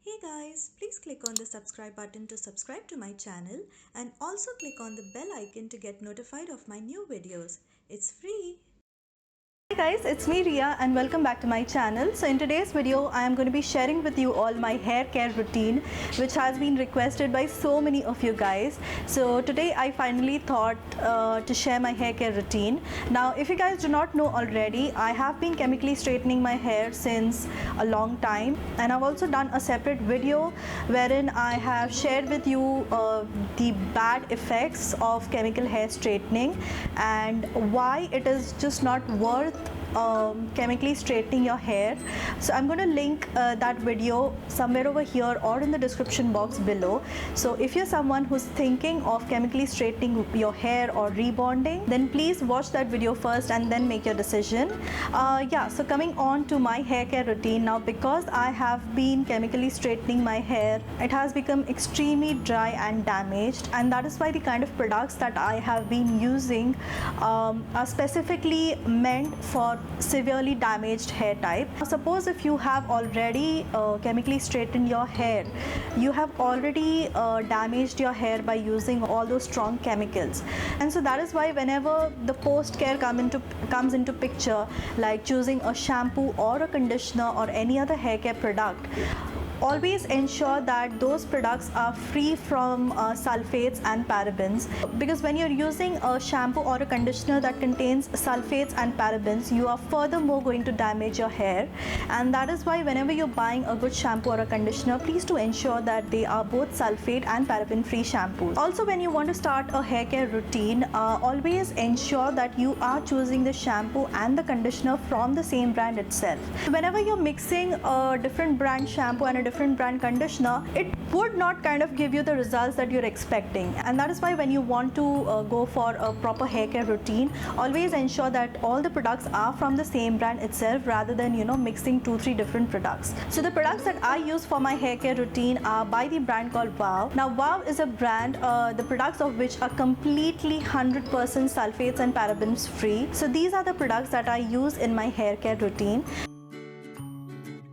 Hey guys, please click on the subscribe button to subscribe to my channel and also click on the bell icon to get notified of my new videos. It's free. Hi guys, it's me Ria and welcome back to my channel. So in today's video I am going to be sharing with you all my hair care routine which has been requested by so many of you guys. So today I finally thought to share my hair care routine. Now if you guys do not know already, I have been chemically straightening my hair since a long time, and I've also done a separate video wherein I have shared with you the bad effects of chemical hair straightening and why it is just not worth chemically straightening your hair. So I'm going to link that video somewhere over here or in the description box below. So if you're someone who's thinking of chemically straightening your hair or rebonding, then please watch that video first and then make your decision. So coming on to my hair care routine now, because I have been chemically straightening my hair, it has become extremely dry and damaged, and that is why the kind of products that I have been using are specifically meant for severely damaged hair type. Suppose if you have already chemically straightened your hair, you have already damaged your hair by using all those strong chemicals, and so that is why whenever the post care comes into picture, like choosing a shampoo or a conditioner or any other hair care product, always ensure that those products are free from sulfates and parabens, because when you're using a shampoo or a conditioner that contains sulfates and parabens, you are furthermore going to damage your hair. And that is why whenever you're buying a good shampoo or a conditioner, please do ensure that they are both sulfate and paraben free shampoos. Also, when you want to start a hair care routine, always ensure that you are choosing the shampoo and the conditioner from the same brand itself. Whenever you're mixing a different brand shampoo and a different brand conditioner, it would not kind of give you the results that you're expecting. And that is why when you want to go for a proper hair care routine, always ensure that all the products are from the same brand itself, rather than mixing 2-3 different products. So the products that I use for my hair care routine are by the brand called Wow. Now Wow is a brand, the products of which are completely 100% sulfates and parabens free. So these are the products that I use in my hair care routine.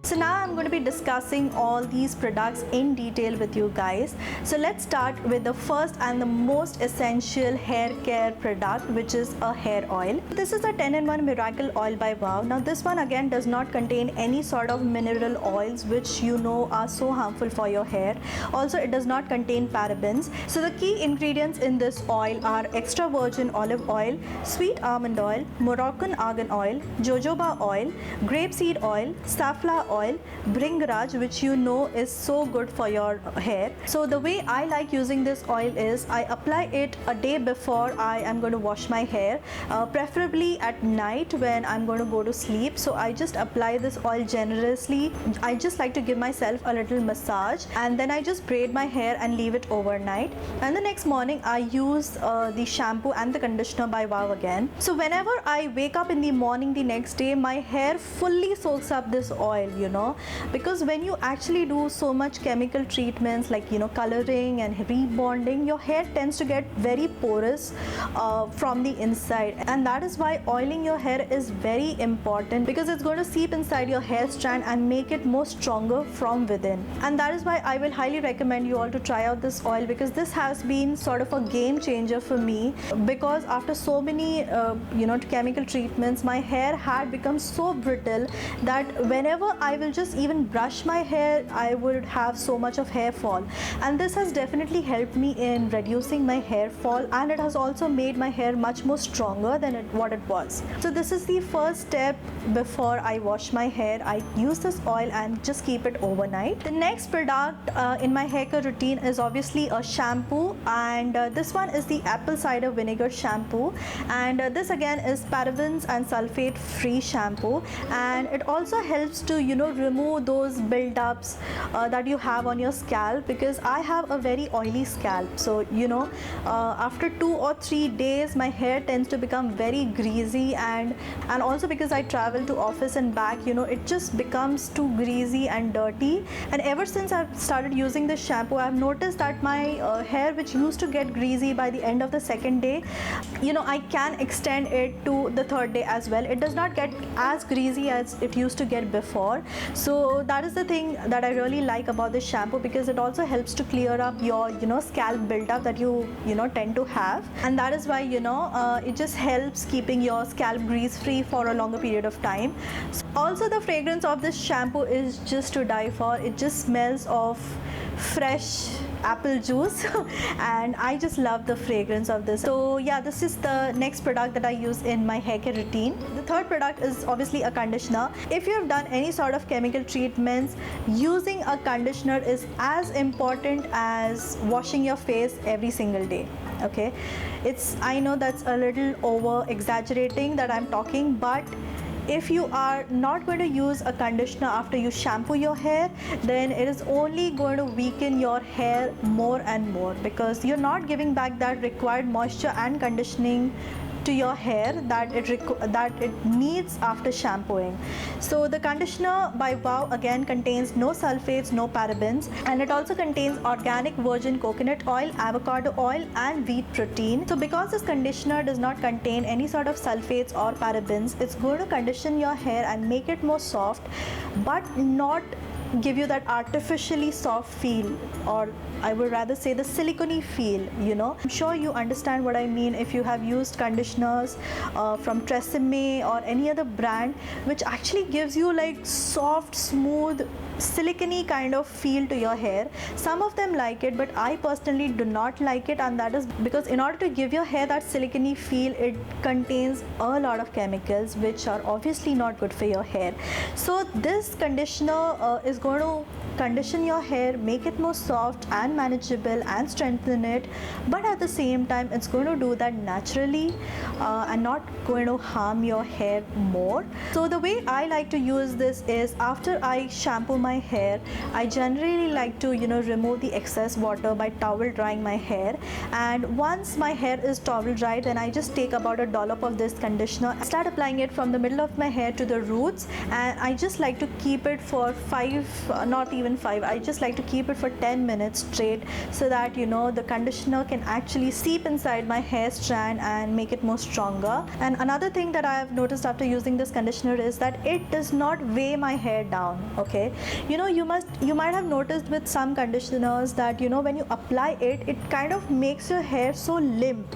So now I'm going to be discussing all these products in detail with you guys. So let's start with the first and the most essential hair care product, which is a hair oil. This is a 10-in-1 Miracle Oil by Wow. Now this one again does not contain any sort of mineral oils which are so harmful for your hair. Also, it does not contain parabens. So the key ingredients in this oil are extra virgin olive oil, sweet almond oil, Moroccan argan oil, jojoba oil, grapeseed oil, safflower oil, Bhringraj, which is so good for your hair. So the way I like using this oil is I apply it a day before I am going to wash my hair, preferably at night when I'm going to go to sleep. So I just apply this oil generously. I just like to give myself a little massage, and then I just braid my hair and leave it overnight, and the next morning I use the shampoo and the conditioner by Wow again. So whenever I wake up in the morning the next day, my hair fully soaks up this oil, because when you actually do so much chemical treatments like coloring and rebonding, your hair tends to get very porous from the inside, and that is why oiling your hair is very important, because it's going to seep inside your hair strand and make it more stronger from within. And that is why I will highly recommend you all to try out this oil, because this has been sort of a game changer for me, because after so many chemical treatments, my hair had become so brittle that whenever I will just even brush my hair, I would have so much of hair fall. And this has definitely helped me in reducing my hair fall, and it has also made my hair much more stronger than what it was. So this is the first step before I wash my hair. I use this oil and just keep it overnight. The next product in my hair care routine is obviously a shampoo, and this one is the apple cider vinegar shampoo, and this again is parabens and sulfate free shampoo, and it also helps to remove those buildups that you have on your scalp, because I have a very oily scalp. So after 2 or 3 days my hair tends to become very greasy, and also because I travel to office and back, it just becomes too greasy and dirty. And ever since I've started using this shampoo, I've noticed that my hair, which used to get greasy by the end of the 2nd day, I can extend it to the 3rd day as well. It does not get as greasy as it used to get before, So that is the thing that I really like about this shampoo, because it also helps to clear up your scalp buildup that you tend to have. And that is why it just helps keeping your scalp grease free for a longer period of time. Also, the fragrance of this shampoo is just to die for. It just smells of fresh apple juice and I just love the fragrance of this. So yeah, this is the next product that I use in my hair care routine. The third product is obviously a conditioner. If you have done any sort of chemical treatments, using a conditioner is as important as washing your face every single day. Okay, I know that's a little over exaggerating that I'm talking, but if you are not going to use a conditioner after you shampoo your hair, then it is only going to weaken your hair more and more, because you're not giving back that required moisture and conditioning to your hair that it needs after shampooing. So the conditioner by Wow again contains no sulfates, no parabens, and it also contains organic virgin coconut oil, avocado oil and wheat protein. So because this conditioner does not contain any sort of sulfates or parabens, it's going to condition your hair and make it more soft, but not give you that artificially soft feel, or I would rather say the silicone feel, I'm sure you understand what I mean if you have used conditioners from Tresemme or any other brand, which actually gives you like soft, smooth, silicone kind of feel to your hair. Some of them like it, but I personally do not like it, and that is because in order to give your hair that silicone feel, it contains a lot of chemicals which are obviously not good for your hair. So this conditioner is going to condition your hair, make it more soft and manageable and strengthen it, but at the same time it's going to do that naturally and not going to harm your hair more. So the way I like to use this is, after I shampoo my hair, I generally like to remove the excess water by towel drying my hair, and once my hair is towel dried, then I just take about a dollop of this conditioner, I start applying it from the middle of my hair to the roots, and I just like to keep it for not even 5, I just like to keep it for 10 minutes straight, so that the conditioner can actually seep inside my hair strand and make it more stronger. And another thing that I have noticed after using this conditioner is that it does not weigh my hair down. Okay, you might have noticed with some conditioners that when you apply it, it kind of makes your hair so limp,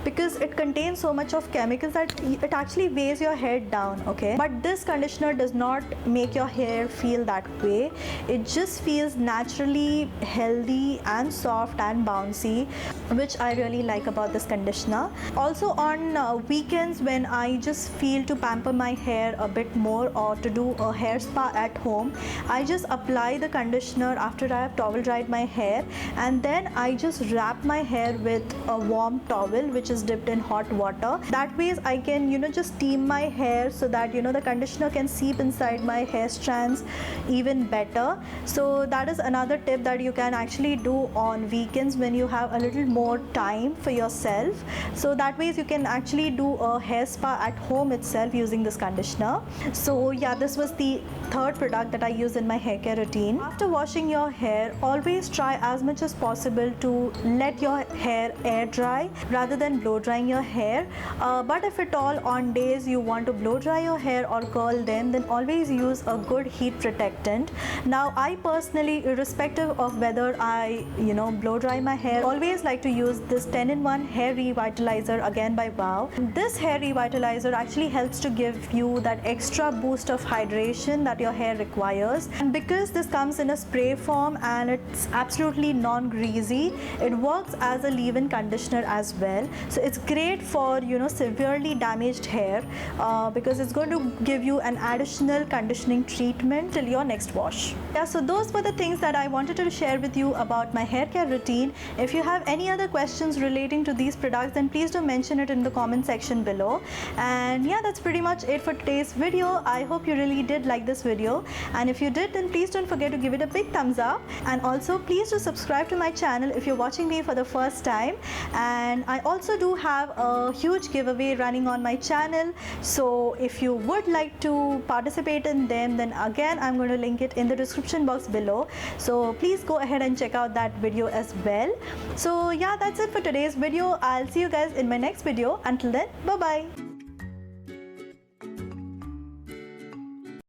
because it contains so much of chemicals that it actually weighs your hair down. Okay, but this conditioner does not make your hair feel that way. It just feels naturally healthy and soft and bouncy, which I really like about this conditioner. Also on weekends, when I just feel to pamper my hair a bit more or to do a hair spa at home, I just apply the conditioner after I have towel dried my hair, and then I just wrap my hair with a warm towel which is dipped in hot water. That way I can just steam my hair, so that the conditioner can seep inside my hair strands even better. So that is another tip that you can actually do on weekends when you have a little more time for yourself. So that way you can actually do a hair spa at home itself using this conditioner. So yeah, this was the third product that I use in my hair care routine. After washing your hair, always try as much as possible to let your hair air dry rather than blow drying your hair. But if at all on days you want to blow dry your hair or curl them, then always use a good heat protectant. Now I personally, irrespective of whether I blow dry my hair, always like to use this 10-in-1 hair revitalizer, again by Wow. This hair revitalizer actually helps to give you that extra boost of hydration that your hair requires, and because this comes in a spray form and it's absolutely non-greasy, it works as a leave-in conditioner as well. So it's great for severely damaged hair, because it's going to give you an additional conditioning treatment till your next wash. Yeah, so those were the things that I wanted to share with you about my hair care routine. If you have any other questions relating to these products, then please do mention it in the comment section below. And yeah, that's pretty much it for today's video. I hope you really did like this video, and if you did, then please don't forget to give it a big thumbs up, and also please do subscribe to my channel if you're watching me for the first time. And I also do have a huge giveaway running on my channel, so if you would like to participate in them, then again I'm going to link it in the description box below, so please go ahead and check out that video as well. So yeah, that's it for today's video. I'll see you guys in my next video. Until then, bye bye.